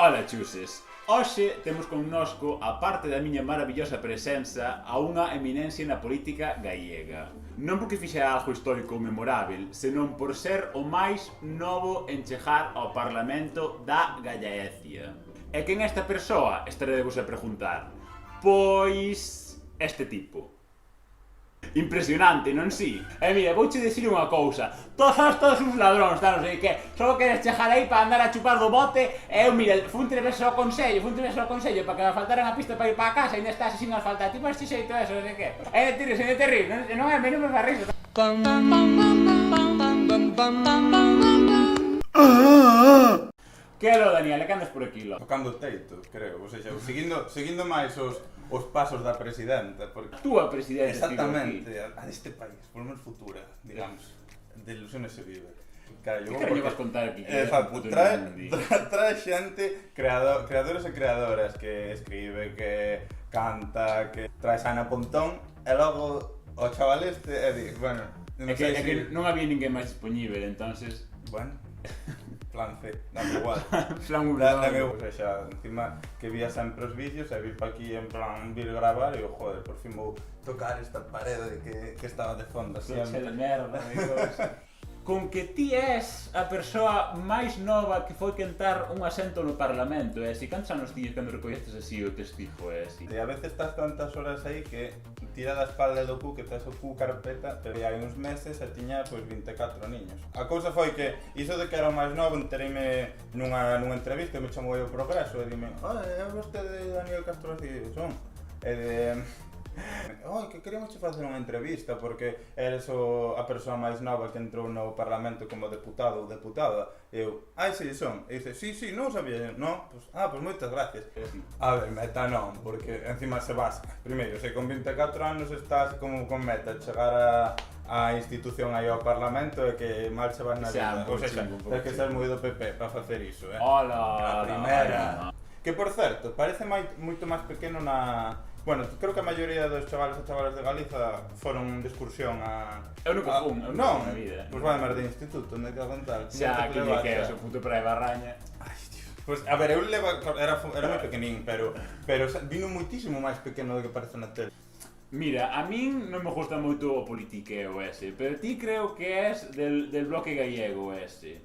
Ola, Chuses. Hoxe temos connosco, a parte da miña maravillosa presenza, a unha eminencia na política gallega. Non porque fixera algo histórico ou memorável, senón por ser o máis novo en chegar ao Parlamento da Gallaecia. E quen é esta persoa? Estarei vos a preguntar. Pois... este tipo. Impresionante, non si? E mira, vouche dicir unha cousa. Todos uns ladróns, non sei que. Só queres chegar aí para andar a chupar do bote. E eu, mira, fun 3 veces ao consello para que me faltaran a pista para ir para a casa e ainda estás sin asfaltar. Tipo este xeito eso, non sei que. E de tiro, non te rir, non é menos me fa risa. Que lo, Daniel, que andas por aquí, lo? Tocando o teito, creo, ou seja, seguindo máis os pasos da presidenta, porque... Túa presidenta, exactamente, a deste país, por lo menos futura, digamos, de ilusiones se vive. Que caraño vas contar aquí? Exacto, trae xente, creadores e creadoras que escribe, que canta, que trae Ana Pontón, e logo o chaval este, e di, bueno... É que non había ninguén máis dispoñível, entonces... Bueno... plan C, dame igual. Dame igual. O sea, encima que vía sempre os vídeos e vi pa aquí en plan vir gravar e joder, por fin vou tocar esta parede que estaba de fondo sempre. De merda, con que ti és a persoa máis nova que foi quentar un asento no Parlamento, e así, cantos anos tiñes cando recolleces así o testigo, e así? E a veces estás tantas horas aí que tira da espalda do cu, que tes o cu carpeta, pero hai uns meses e tiña pois 24 niños. A cousa foi que, iso de que era o máis novo, entereime nunha entrevista, me chamou o Progreso e dime, é vostede Daniel Castro así, son? E de... que queremos facer unha entrevista porque eres a persoa máis nova que entrou no Parlamento como deputado ou deputada. E eu, sí, son. E dice, sí, non sabía, non? Pues moitas gracias. A ver, meta non, porque encima se vas. Primeiro, se con 24 anos estás como con meta chegar a institución aí ao Parlamento e que mal se vas na vida. Ou seja, tens que ser moi do PP para facer iso, Hola, a primeira. Que, por certo, parece moito máis pequeno na... Bueno, creo que a maioría dos chavales e chavalas de Galiza foron de excursión a... Eu nunca fun, non, na vida. Pois vai máis de instituto, onde que contar. Xa, que lle que é o seu puto para a Barraña. Ai, tío. Pois, a ver, eu era moi pequenín, pero vino moitísimo máis pequeno do que parece na tele. Mira, a min non me gusta moito o politiqueo ese, pero ti creo que és del bloque gallego ese.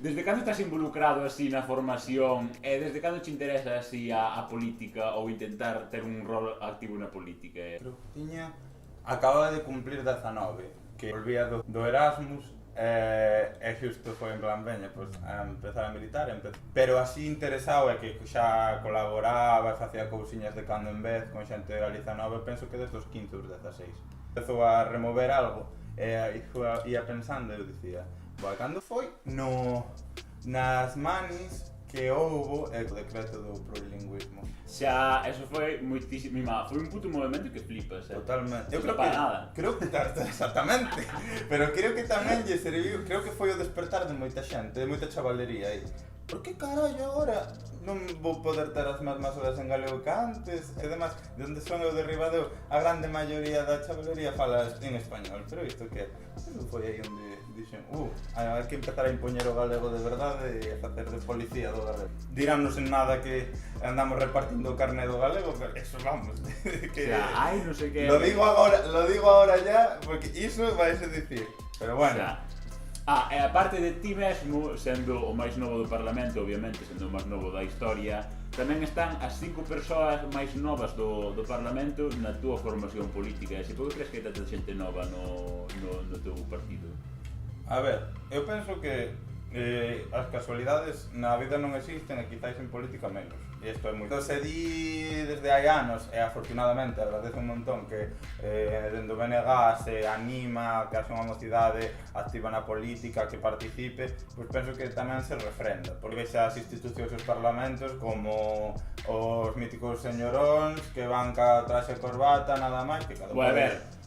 Desde cando estás involucrado así na formación e desde cando te interesa así a política ou intentar ter un rol activo na política? Creo que acababa de cumplir 19, que volvía do Erasmus e xusto foi en plan veña, pois a empezar a militar, pero así interesado é que xa colaboraba e facía cousiñas de cando en vez con xente de Galiza Nova, penso que desde os 15 ou 16. Empezou a remover algo e ia pensando e eu dicía, cando foi nas manis que houbo o decreto do plurilingüismo. Xa, eso foi moitísimo, foi un puto movimento que flipas, Totalmente. Eu creo que exactamente, pero creo que tamén lle serviu, creo que foi o despertar de moita xente, de moita chavalería aí. Por que carallo agora non vou poder ter as mesmas horas en galego que antes? E demais, de onde son eu derribado, a grande maioría da chavalería fala en español, pero isto que foi aí onde dixen, hai que empezar a impoñer o galego de verdade e a facer de policía do galego. Dirannos en nada que andamos repartindo o carné do galego, pero eso vamos, que... Ai, non sei que... Lo digo agora ya, porque iso vais a dicir, pero bueno. E aparte de ti mesmo, sendo o máis novo do Parlamento, obviamente, sendo o máis novo da historia, tamén están as 5 persoas máis novas do Parlamento na túa formación política. E se por que crees que hai tanta xente nova no teu partido? A ver, eu penso que as casualidades na vida non existen e quizáis en política menos. E isto é moito. Se di desde hai anos, e afortunadamente agradezo un montón que dende o BNG se anima que haxe unha mocidade activa na política, que participe, pois penso que tamén se refrenda, porque xa as institucións e os parlamentos como os míticos señoróns que van ca traxe corbata, nada máis, que cada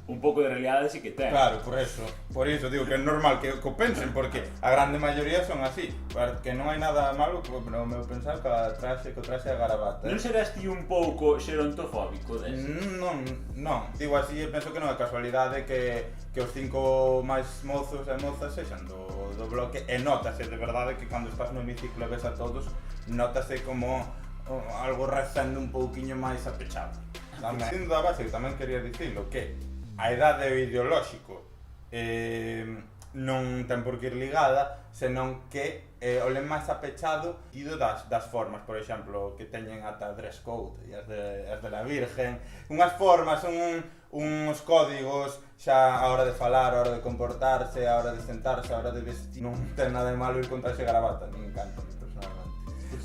un pouco de realidade sí que ten. Claro, por iso digo que é normal que o pensen, porque a grande maioría son así, que non hai nada malo no meu pensar que o traxe é garabata. Non serás ti un pouco xerontofóbico dese? Non, digo así, penso que non é casualidade que os 5 máis mozos e mozas sexan do bloque, e notase de verdade que cando estás no hemiciclo e ves a todos, notase como algo recendo un pouquiño máis apechado. Sendo da base, que tamén quería dicilo, que a idade o ideolóxico non ten por que ir ligada, senón que o len máis apechado ido das formas, por exemplo, que teñen ata dress code e as de la Virgen, unhas formas, uns códigos xa a hora de falar, a hora de comportarse, a hora de sentarse, a hora de vestir. Non ten nada de malo ir contra ese garabata, me encanta personalmente.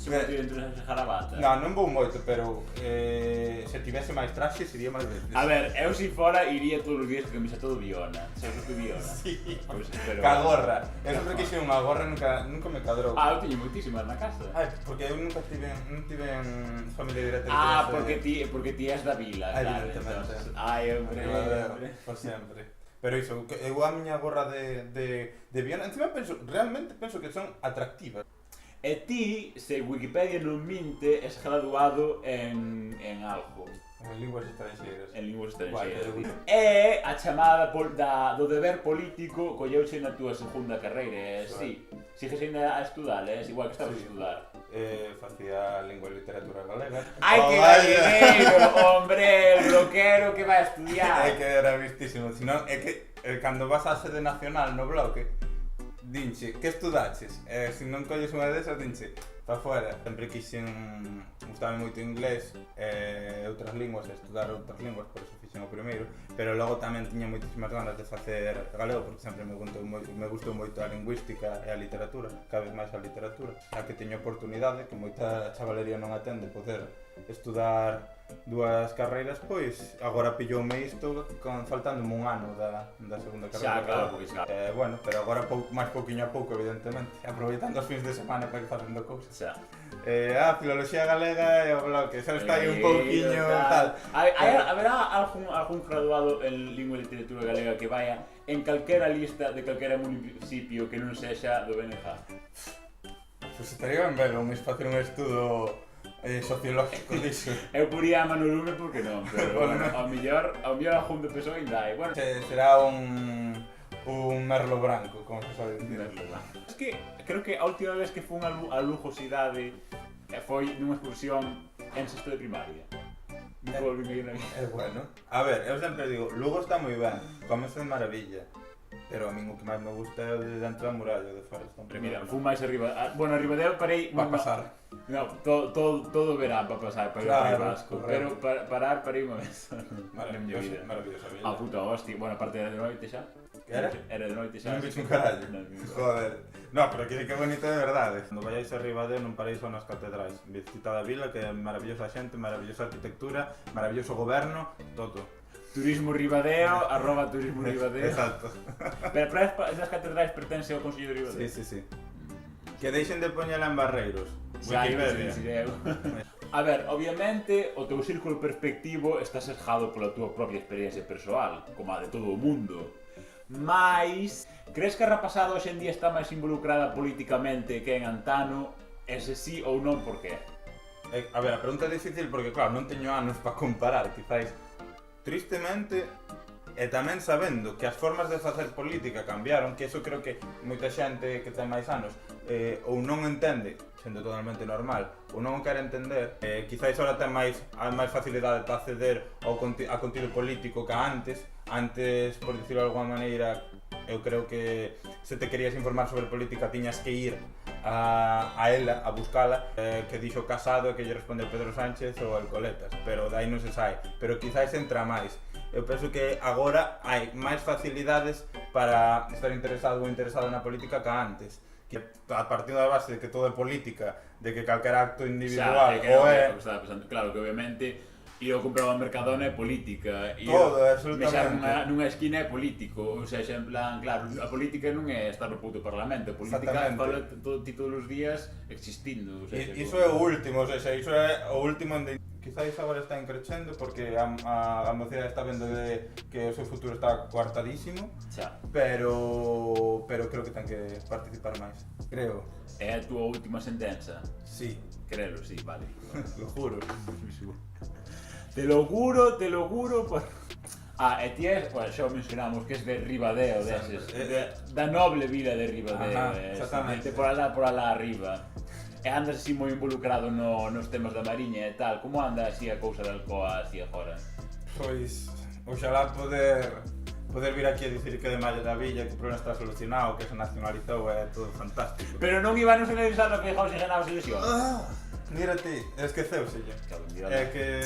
Se non ti dentro esa garabata? Non vou moito, pero se tivese máis traxe sería máis veces. A ver, eu si fora iría todos os días con camiseta do Biona. Sabes o que Biona? Sí, Pues, pero... ca gorra. Eu sempre quixen unha gorra, nunca me cadrou. Eu teño moitísimas na casa. Porque eu nunca tiven familia directa. Porque ti és da vila, claro. Evidentemente. Hombre. Por sempre. Pero iso, eu a miña gorra de Biona, encima realmente penso que son atractivas. E ti, se Wikipedia non minte, és graduado en algo. En linguas estranxeiras. En linguas estranxeiras. E a chamada do deber político colleuche na túa segunda carreira, si. Sigues ainda a estudar, igual que estabas a estudar. Facía lingua e literatura galega. Ai, que gallegueiro, hombre, el bloquero que vai a estudiar. É que era vistísimo, senón é que cando vas á sede nacional no bloque, dinche, que estudaches? Se non colles unha desas, dinche, pa fora. Sempre quixen, gustaba moito inglés e outras linguas, estudar outras linguas, por eso fixen o primeiro, pero logo tamén tiña moitísimas ganas de facer galego, porque sempre me gustou moito a lingüística e a literatura, cada vez máis a literatura, a que teño oportunidade, que moita chavalería non atende, poder estudar dúas carreiras, pois agora pilloume isto faltándome un ano da segunda carreira. Xa, claro, pois xa. Bueno, pero agora máis pouquiño a pouco, evidentemente, aproveitando os fins de semana para ir facendo cousas. Xa. Filoloxía galega e o bloque, xa está aí un pouquiño tal. Haberá algún graduado en lingua e literatura galega que vaya en calquera lista de calquera municipio que non sexa do BNG? Pois estaría ben ver, facer un estudo sociológico diso. Eu poría a mano lume porque non, pero bueno, ao mellor a Jun de Pessoa ainda hai. Bueno, será un merlo branco, como se sabe dicir. Es que creo que a última vez que fun a Lujosidade foi nunha excursión en sexto de primaria. Bueno. A ver, eu sempre digo, Lugo está moi ben, comese de maravilla. Pero a min o que máis me gusta é o de dentro da muralla de Forest. Pero mira, fun máis arriba. Bueno, arriba de eu parei... Va pasar. No, todo verán para pasar, para ir ao País Vasco. Pero parar parei unha vez na miña vida. Maravillosa villa. A puta hostia. Bueno, aparte era de noite xa. Que era? Era de noite xa. Non bicho un carallo. Joder. No, pero que bonito de verdade. Cando vayáis arriba de non paréis só nas catedrais. Visita da vila, que é maravillosa xente, maravillosa arquitectura, maravilloso goberno, todo. Turismo Ribadeo, @turismo Ribadeo. Exacto. Pero esas catedrais pertence ao Consello de Ribadeo. Sí. Que deixen de poñela en barreiros. Wikipedia. A ver, obviamente, o teu círculo perspectivo está sesgado pola túa propia experiencia persoal, como a de todo o mundo. Mais, crees que a rapazada hoxe en día está máis involucrada políticamente que en antano? E se sí ou non, por qué? A ver, a pregunta é difícil porque, claro, non teño anos para comparar, quizáis. Tristemente, e tamén sabendo que as formas de facer política cambiaron, que eso creo que moita xente que ten máis anos ou non entende, sendo totalmente normal, ou non o quere entender, quizáis ahora ten máis facilidade para acceder a contido político que antes, por dicirlo de alguma maneira, eu creo que se te querías informar sobre política tiñas que ir a ela, a buscala, que dixo Casado que lle responde Pedro Sánchez ou el Coletas, pero dai non se sai, pero quizáis entra máis. Eu penso que agora hai máis facilidades para estar interesado ou interesada na política que antes, que a partir da base de que todo é política, de que calquer acto individual ou é... Claro que obviamente ir a comprar ao Mercadona é política, ir absolutamente. Mexar nunha esquina é político, ou seja, en plan, claro, a política non é estar no puto parlamento, a política é todos os días existindo. Iso é o último, ou seja, iso é o último quizáis agora está encrechendo porque a mocidade está vendo que o seu futuro está coartadísimo, pero creo que ten que participar máis. Creo. É a túa última sentenza? Sí. Crelo, sí, vale. Lo juro. Te lo juro por... E ti és, xa o mencionamos, que és de Ribadeo, deses, da noble vila de Ribadeo, exactamente. Por alá arriba. E andas así moi involucrado nos temas da Mariña e tal, como anda así a cousa de Alcoa así agora? Pois, oxalá poder vir aquí a dicir que de Malla da Villa que o problema está solucionado, que se nacionalizou é todo fantástico. Pero non iban a nacionalizar no que José ganaba as eleccións? Mira ti, esqueceuselle. É que...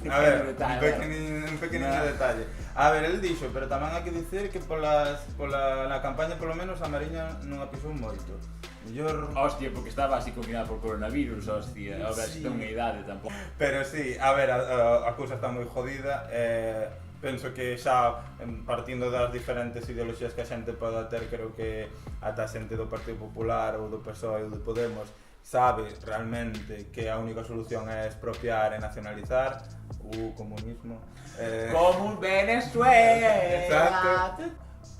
A ver, un pequenino detalle. A ver, el dixo, pero tamén hai que dicir que na campaña polo menos a Mariña non a pisou moito. Hostia, porque estaba así confinada por coronavirus, hostia, a ver, se ten unha idade tampouco. Pero sí, a ver, a cousa está moi jodida, penso que xa partindo das diferentes ideoloxías que a xente poda ter, creo que ata a xente do Partido Popular ou do PSOE ou do Podemos sabe realmente que a única solución é expropiar e nacionalizar o comunismo. Como Venezuela. Exacto.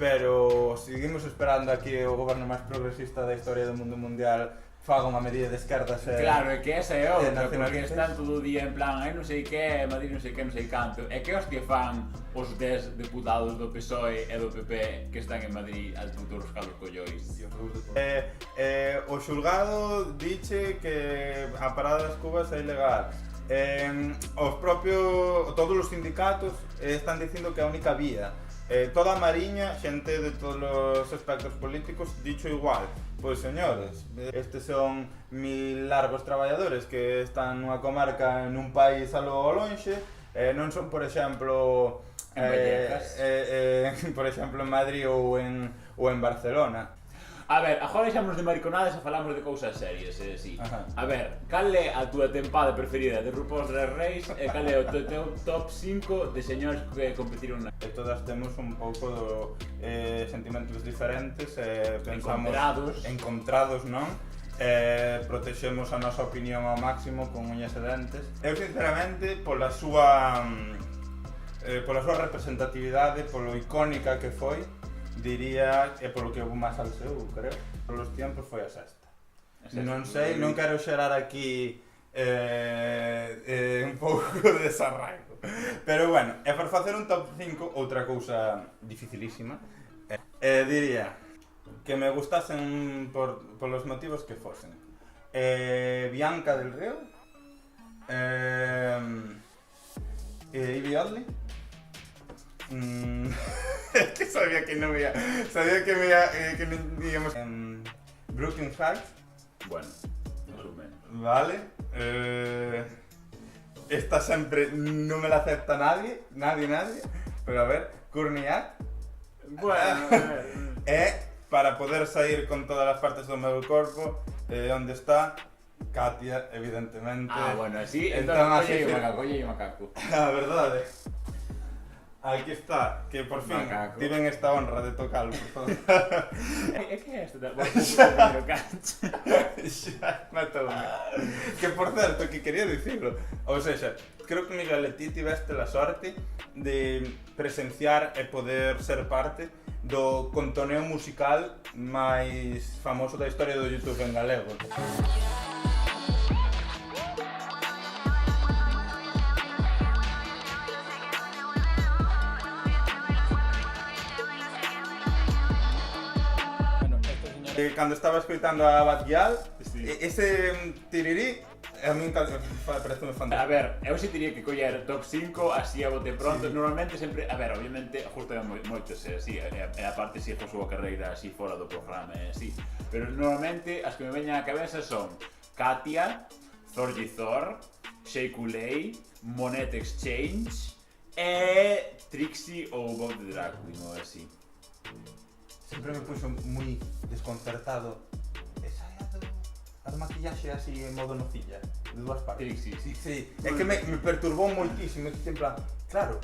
Pero seguimos esperando aquí o goberno máis progresista da historia do mundo mundial faga unha medida de esquerdas. Claro, é que esa é outra, porque están todo o día en plan, non sei que, Madrid non sei que, non sei canto. É que os que fan os 10 deputados do PSOE e do PP que están en Madrid al puto roscados collois. O xulgado diche que a parada das cubas é ilegal. Todos os sindicatos están dicindo que a única vía. Toda a Mariña, xente de todos os aspectos políticos, dicho igual. Pois señores, estes son 1000 largos traballadores que están nunha comarca nun país algo lonxe, non son, por exemplo, por exemplo en Madrid ou en Barcelona. A ver, agora deixamos de mariconadas e falamos de cousas serias, sí. A ver, cal é a túa tempada preferida de RuPaul's Drag Race e cal é o teu top 5 de señores que competiron na... Todas temos un pouco sentimentos diferentes, pensamos... Encontrados, non? Protexemos a nosa opinión ao máximo con uñas e dentes. Eu, sinceramente, pola súa representatividade, polo icónica que foi, diría que polo que houve máis salseu, creo, polos tiempos foi a sexta. Non sei, non quero xerar aquí un pouco de desarraigo. Pero bueno, e por facer un top 5, outra cousa dificilísima, diría que me gustasen polos motivos que fosen. Bianca del Río, Ivy Oddly, que sabía que non ia, que non íamos Brooklyn Heights. Bueno, resumen. Vale. Esta sempre non me la acepta nadie, pero a ver, Courtney-Act. Bueno, para poder sair con todas as partes do meu corpo, onde está Katia, evidentemente. Bueno, así, entón colle o macaco. A verdade. Aquí está, que por fin tiven esta honra de tocarlo, por favor. É que é isto? Vou cancho. Xa, matoume. Que por certo, que quería dicirlo. Ou seja, creo que Miguel e ti tiveste a sorte de presenciar e poder ser parte do contoneo musical máis famoso da historia do YouTube en galego. Cando estaba escoitando a Batguial, ese tirirí a min parece fantástico. A ver, eu si diría que coller top 5 así a bote pronto, normalmente sempre, a ver, obviamente, justo é moitos, así, e a parte si a súa carreira así fora do programa, así, pero normalmente as que me veñan á cabeza son Katia, Thorgy Thor, Shea Coulee, Monette Exchange e Trixie ou Bob the Drag Queen ou así. Sempre me puxo moi desconcertado esa é a do maquillaxe así en modo nocilla, de dúas partes. Trixie, sí. É que me perturbou moitísimo, que en plan, claro,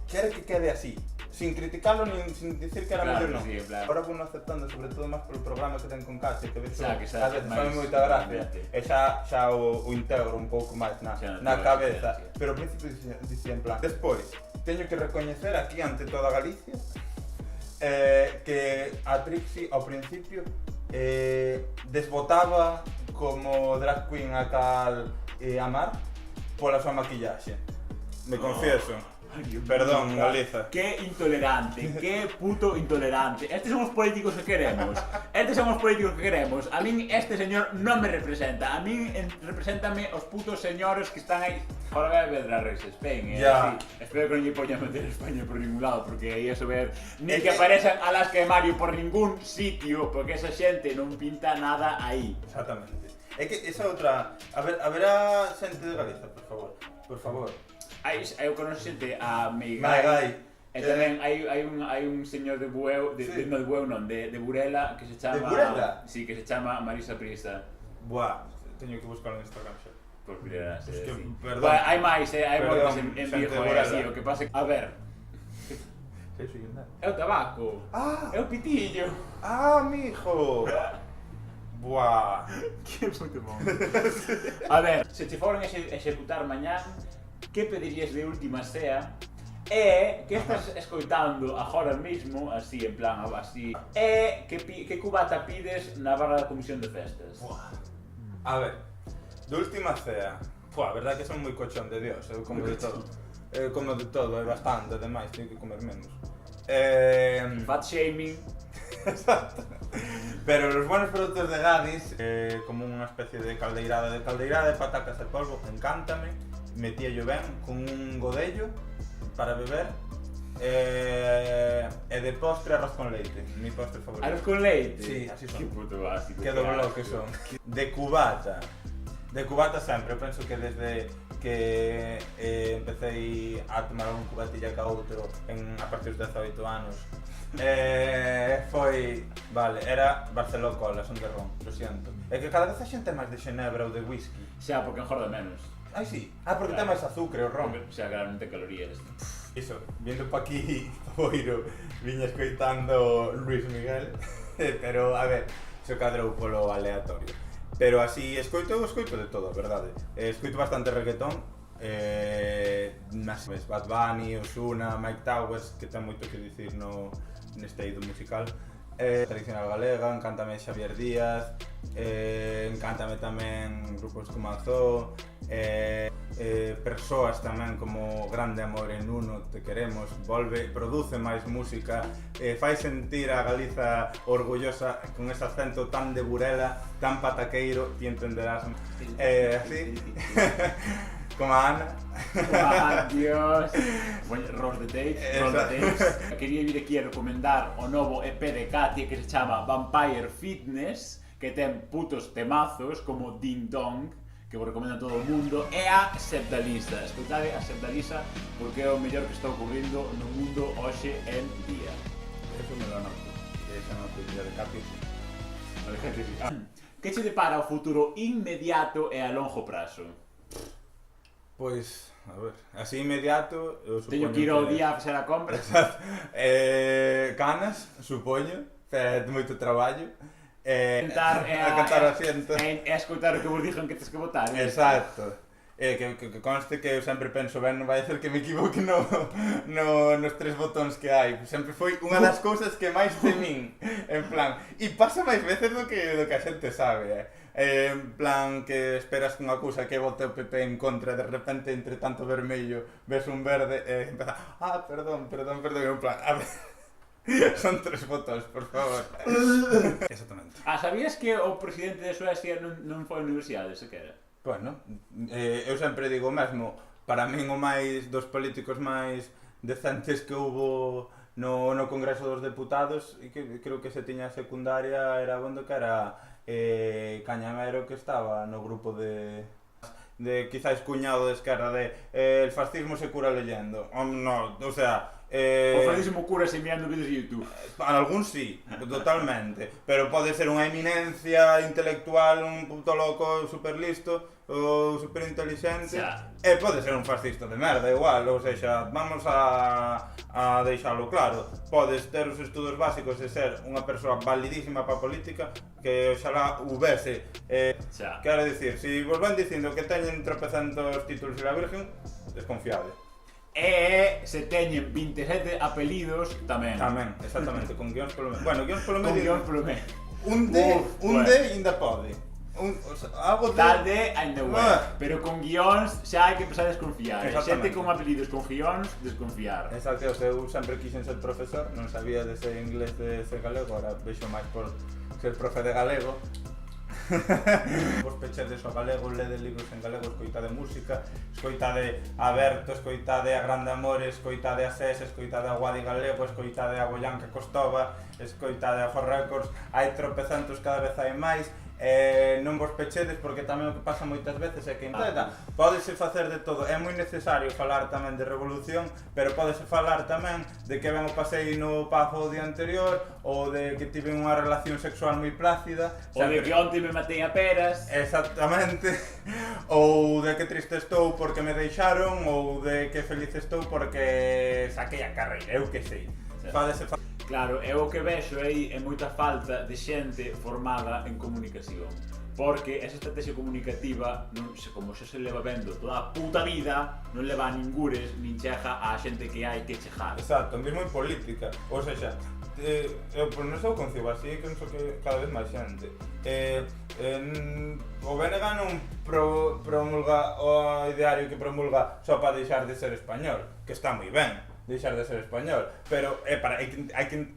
quere que quede así, sin criticarlo nin sin dicir que era Claro, mellor non. sí, en plan. Ahora vou aceptando, sobre todo máis polo programa que ten con Cache, que ves Xa, que a xa veces máis fai moita gracia, realmente. e xa o integro un pouco máis Xa, na na cabeza, sí. pero ao principio dicía en plan. Despois, teño que recoñecer aquí ante toda Galicia que a Trixie ao principio desbotaba como drag queen a cal Amar pola súa maquillaxe. Me confieso. Ay, Dios Perdón, mío, Galiza. Qué intolerante, qué puto intolerante. Estes son os políticos que queremos. Estes son os políticos que queremos. A min este señor non me representa. A min represéntame os putos señores que están aí. Ahora vai a ver Drag Race Spain, Ya. Sí. Espero que non lle poña a meter España por ningún lado, porque aí a saber ni que aparezan Alaska e Mario por ningún sitio, porque esa xente non pinta nada aí. Exactamente. É que esa outra... haberá xente de Galiza, por favor. Por favor. Eu conozco xente a Meigai. Maigai. E tamén hai un señor de Bueu, Sí. no de Bueu non, de Burela, que se chama... De Burela? Sí, que se chama Marisa Prisa. Buah, teño que buscarlo en Instagram xa. Por Burela, Es que, sí. perdón. Bueno, hai máis, hai Perdón, moitos en xente Vigo, de Burela. así, o que pasa que... A ver, Sí, soy un nada. é o tabaco, Ah! é o pitillo. Ah, mijo! Buah. Que puto bon. A ver, se te foran executar mañán, que pedirías de última sea? E que estás escoitando agora mesmo, así, en plan, así, e que cubata pides na barra da comisión de festas? Buah. A ver, de última cea. Buah, a verdad que son moi cochón de Dios, eu como Moi de todo. cochón. Como de todo, é bastante, ademais, teño que comer menos. Fat shaming. Exacto. Pero los buenos productos de Gadis, como unha especie de caldeirada de patacas de polvo, encántame. Metía yo ben con un godello para beber. E de postre arroz con leite, mi postre favorito. Arroz con leite? Sí, así son. Que puto básico. Que dobló que son. De cubata. De cubata sempre, eu penso que desde que empecé a tomar un cubatilla ca outro a partir dos 18 anos foi, vale, era Barceló Cola, son de ron, lo siento. É que cada vez a xente é máis de xenebra ou de whisky. Xa, porque engorda menos. Ai, sí. Ah, porque Claro. ten máis azúcar o ron. Porque, xa, claro, non ten calorías. Iso, vindo pa aquí, Boiro, viña escoitando Luis Miguel, pero, a ver, se cadrou polo aleatorio. Pero así, escoito de todo, a verdade. Escoito bastante reggaetón, Bad Bunny, Ozuna, Mike Towers, que ten moito que dicir neste eido musical. Tradicional galega, encántame Xavier Díaz, encántame tamén grupos como Azó, persoas tamén como Grande Amor en Uno, Te Queremos, produce máis música, fai sentir a Galiza orgullosa con ese acento tan de Burela, tan pataqueiro, ti entenderás, así, como a Ana. Ah, Dios. Bueno, Roll the Tapes. Quería vir aquí a recomendar o novo EP de Katia que se chama Vampire Fitness, que ten putos temazos como Ding Dong, que vos recomendo a todo o mundo, e a Sepdalisa. Escoitade a Sepdalisa porque é o mellor que está ocorrendo no mundo hoxe en día. Eso me lo anoto, esa noto de Katia. Que che depara o futuro inmediato e a longo prazo? Pois, a ver, así inmediato, eu supoño Teño que ir ao día a facer a compra. Canas, supoño, pero moito traballo. Cantar a cantar asiento. e a escoitar o que vos dixen que tens que votar. Exacto. Que conste que eu sempre penso ben, non vai ser que me equivoque nos tres botóns que hai. Sempre foi unha das cousas que máis temín, en plan, e pasa máis veces do que a xente sabe, en plan que esperas que unha cousa que vote o PP en contra, de repente entre tanto vermello ves un verde e empeza, perdón, en plan, a ver, son tres botóns, por favor. Exactamente. Sabías que o presidente de Suecia non foi á universidade, sequera? Bueno, eu sempre digo o mesmo, para min o máis dos políticos máis decentes que houbo no Congreso dos Deputados, e que creo que se tiña secundaria era bondo que era Cañamero, que estaba no grupo de quizáis cuñado de esquerda de el fascismo se cura leyendo. No, o sea, O Francisco Curas enviando vídeos de YouTube. Para algúns sí, totalmente. Pero pode ser unha eminencia intelectual, un puto loco super listo ou super inteligente. E pode ser un fascista de merda igual, ou seja, vamos a deixalo claro. Podes ter os estudos básicos e ser unha persoa validísima para a política, que oxalá houvese. Quero dicir, se vos van dicindo que teñen tropecentos títulos e la virgen, desconfiade. E se teñen 27 apelidos tamén. Tamén, exactamente, con guións polo medio. Bueno, guións polo medio. Con guións polo medio. Un D ainda pode. Algo de... Tal de ainda bueno, pero con guións xa hai que empezar a desconfiar. Xente con apelidos con guións, desconfiar. Exacto, eu sempre quixen ser profesor, non sabía de ser inglés, de ser galego, agora vexo máis por ser profe de galego. Vos pechedes o galego, lede libros en galego, escoitade música, escoitade a Berto, escoitade a Grande Amores, escoitade a SES, escoitade a Guadi Galego, escoitade a Boyanca Costova, escoitade a For Records, hai tropecentos, cada vez hai máis. Non vos pechedes porque tamén o que pasa moitas veces é que pódese facer de todo, é moi necesario falar tamén de revolución, pero pódese falar tamén de que ben o pasei no Pazo o día anterior, ou de que tive unha relación sexual moi plácida, ou de que onte me matei a peras. Exactamente. Ou de que triste estou porque me deixaron, ou de que feliz estou porque saquei a carreira, eu que sei. Claro, é o que vexo aí é moita falta de xente formada en comunicación. Porque esa estrategia comunicativa, como xa se leva vendo toda a puta vida, non leva a ningures, nin chega a xente que hai que chegar. Exacto, mesmo en política. Ou seja, eu por non sou concibo así, que non sou que cada vez máis xente. O BNG non promulga o ideario que promulga só para deixar de ser español, que está moi ben. Deixar de ser español, pero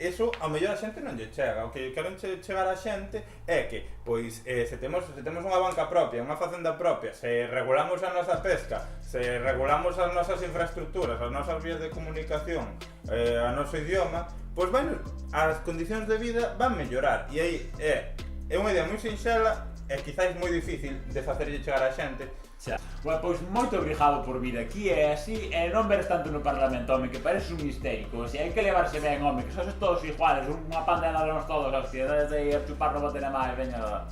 eso ao mellor a xente non lle chega. O que queren chegar a xente é que, pois, se temos unha banca propia, unha facenda propia, se regulamos a nosa pesca, se regulamos as nosas infraestructuras, as nosas vías de comunicación, o noso idioma, pois as condicións de vida van mellorar. E aí é unha idea moi sinxela e quizáis moi difícil de facerlle chegar a xente. Bueno, pois moito obrigado por vir aquí e así, e non veres tanto no Parlamento, home, que pareces un histérico. Se hai que levarse ben, home, que sois todos iguales, unha pandena de nos todos, hostia, desde a chupar no bote na máis, veña. Non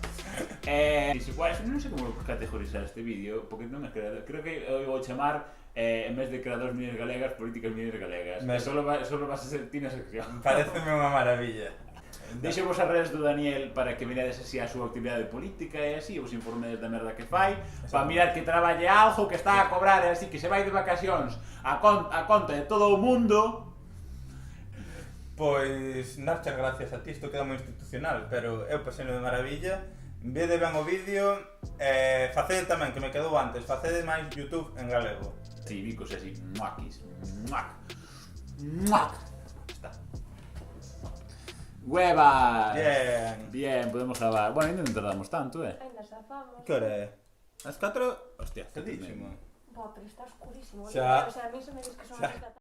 sei como categorizar este vídeo, porque non é creador, creo que eu vou chamar, en vez de creadores mineras galegas, políticas mineras galegas. Solo vas a ser ti na sección. Pareceme unha maravilla. Deixo vos as redes do Daniel para que mirades así a súa actividade política e así, vos informedes da merda que fai, para mirar que traballe algo, que está a cobrar e así, que se vai de vacacións a conta de todo o mundo. Pois, darche gracias a ti, isto queda moi institucional, pero eu pasei de maravilla. Vede ben o vídeo, facede tamén, que me quedou antes, facede máis YouTube en galego. Si, bicos así, muaquis, muac. Está. ¡Huevas! Bien, podemos grabar. Bueno, ainda non tardamos tanto, Ainda zafamos. Que hora é? As 4? Hostia, cedísimo. Pero está oscurísimo. Xa. O sea, a mí se me dice que son as